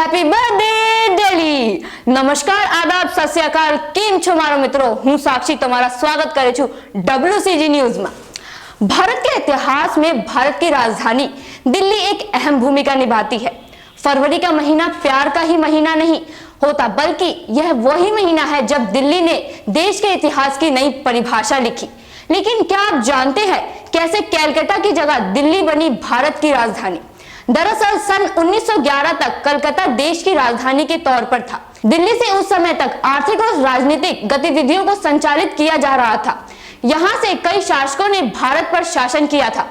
Happy birthday Delhi. नमस्कार, आदाब, सत श्री अकाल, केम छो मारो मित्रों। हूँ साक्षी तुम्हारा स्वागत करे छू WCG न्यूज में। भारत के इतिहास में भारत की राजधानी दिल्ली एक अहम भूमिका निभाती है। फरवरी का महीना प्यार का ही महीना नहीं होता, बल्कि यह वही महीना है जब दिल्ली ने देश के इतिहास की नई परिभाषा लिखी। लेकिन क्या आप जानते हैं कैसे कलकत्ता की जगह दिल्ली बनी भारत की राजधानी? दरअसल सन 1911 तक कलकत्ता देश की राजधानी के तौर पर था। दिल्ली से उस समय तक आर्थिक और राजनीतिक गतिविधियों को संचालित किया जा रहा था। यहाँ से कई शासकों ने भारत पर शासन किया था।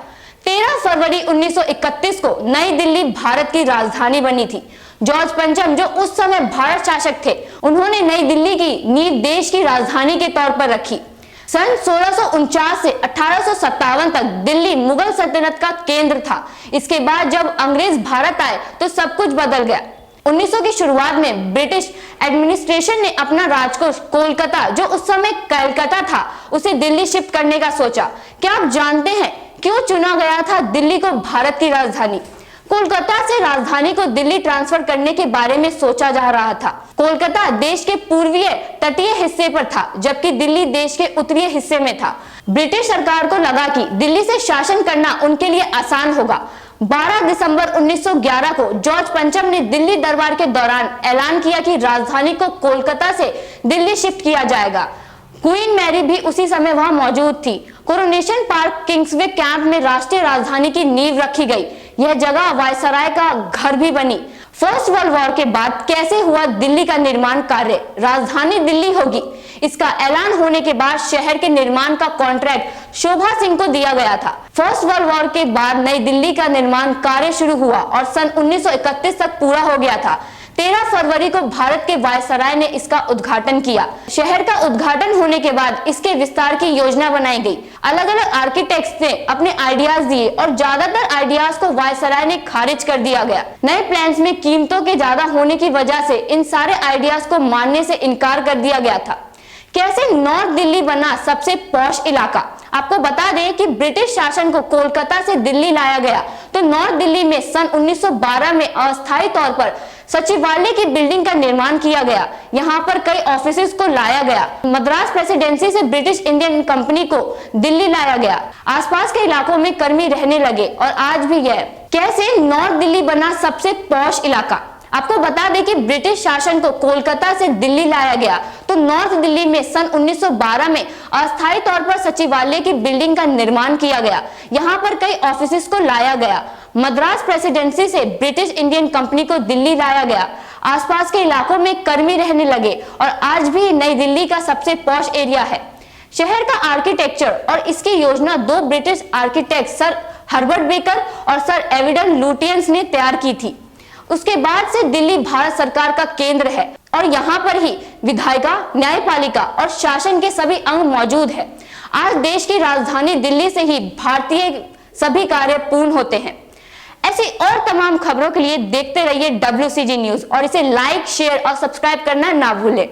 13 फरवरी 1931 को नई दिल्ली भारत की राजधानी बनी थी। जॉर्ज पंचम, जो उस समय भारत शासक थे, उन्होंने नई दिल्ली की नींव देश की राजधानी के तौर पर रखी। सन 1649 से 1857 तक दिल्ली मुगल सल्तनत का केंद्र था। इसके बाद जब अंग्रेज भारत आए तो सब कुछ बदल गया। 1900 की शुरुआत में ब्रिटिश एडमिनिस्ट्रेशन ने अपना राजकोष कोलकाता, जो उस समय कलकत्ता था, उसे दिल्ली शिफ्ट करने का सोचा। क्या आप जानते हैं क्यों चुना गया था दिल्ली को भारत की राजधानी? कोलकाता से राजधानी को दिल्ली ट्रांसफर करने के बारे में सोचा जा रहा था। कोलकाता देश के पूर्वीय तटीय हिस्से पर था, जबकि दिल्ली देश के उत्तरीय हिस्से में था। ब्रिटिश सरकार को लगा कि दिल्ली से शासन करना उनके लिए आसान होगा। 12 दिसंबर 1911 को जॉर्ज पंचम ने दिल्ली दरबार के दौरान ऐलान किया कि राजधानी को कोलकाता से दिल्ली शिफ्ट किया जाएगा। क्वीन मैरी भी उसी समय वहां मौजूद थी। कोरोनेशन पार्क किंग्सवे कैंप में राष्ट्रीय राजधानी की नींव रखी गई। यह जगह वायसराय का घर भी बनी। फर्स्ट वर्ल्ड वॉर के बाद कैसे हुआ दिल्ली का निर्माण कार्य? राजधानी दिल्ली होगी, इसका ऐलान होने के बाद शहर के निर्माण का कॉन्ट्रैक्ट शोभा सिंह को दिया गया था। फर्स्ट वर्ल्ड वॉर के बाद नई दिल्ली का निर्माण कार्य शुरू हुआ और सन 1931 तक पूरा हो गया था। 13 फरवरी को भारत के वायसराय ने इसका उद्घाटन किया। शहर का उद्घाटन होने के बाद इसके विस्तार की योजना बनाई गई। अलग अलग आर्किटेक्ट्स ने अपने आइडियाज दिए और ज्यादातर आइडियाज को वायसराय ने खारिज कर दिया गया। नए प्लान्स में कीमतों के ज्यादा होने की वजह से इन सारे आइडियाज को मानने से इनकार कर दिया गया था। कैसे नॉर्थ दिल्ली बना सबसे पॉश इलाका? आपको बता दें कि ब्रिटिश शासन को कोलकाता से दिल्ली लाया गया तो नॉर्थ दिल्ली में सन 1912 में अस्थायी तौर पर सचिवालय की बिल्डिंग का निर्माण किया गया। यहाँ पर कई ऑफिसेस को लाया गया। मद्रास प्रेसिडेंसी से ब्रिटिश इंडियन कंपनी को दिल्ली लाया गया। आसपास के इलाकों में कर्मी रहने लगे और आज भी यह। कैसे नॉर्थ दिल्ली बना सबसे पॉश इलाका? आपको बता दें कि ब्रिटिश शासन को कोलकाता से दिल्ली लाया गया तो नॉर्थ दिल्ली में सन 1912 में अस्थायी तौर पर सचिवालय की बिल्डिंग का निर्माण किया गया। यहाँ पर कई ऑफिसेस को लाया गया। मद्रास प्रेसिडेंसी से ब्रिटिश इंडियन कंपनी को दिल्ली लाया गया। आसपास के इलाकों में कर्मी रहने लगे और आज भी नई दिल्ली का सबसे पॉश एरिया है। शहर का आर्किटेक्चर और इसकी योजना 2 British architect sir Herbert baker और सर एविडन लुटियंस ने तैयार की थी। उसके बाद से दिल्ली भारत सरकार का केंद्र है और यहाँ पर ही विधायिका, न्यायपालिका और शासन के सभी अंग मौजूद है। आज देश की राजधानी दिल्ली से ही भारतीय सभी कार्य पूर्ण होते हैं। ऐसी और तमाम खबरों के लिए देखते रहिए WCG न्यूज और इसे लाइक, शेयर और सब्सक्राइब करना ना भूलें।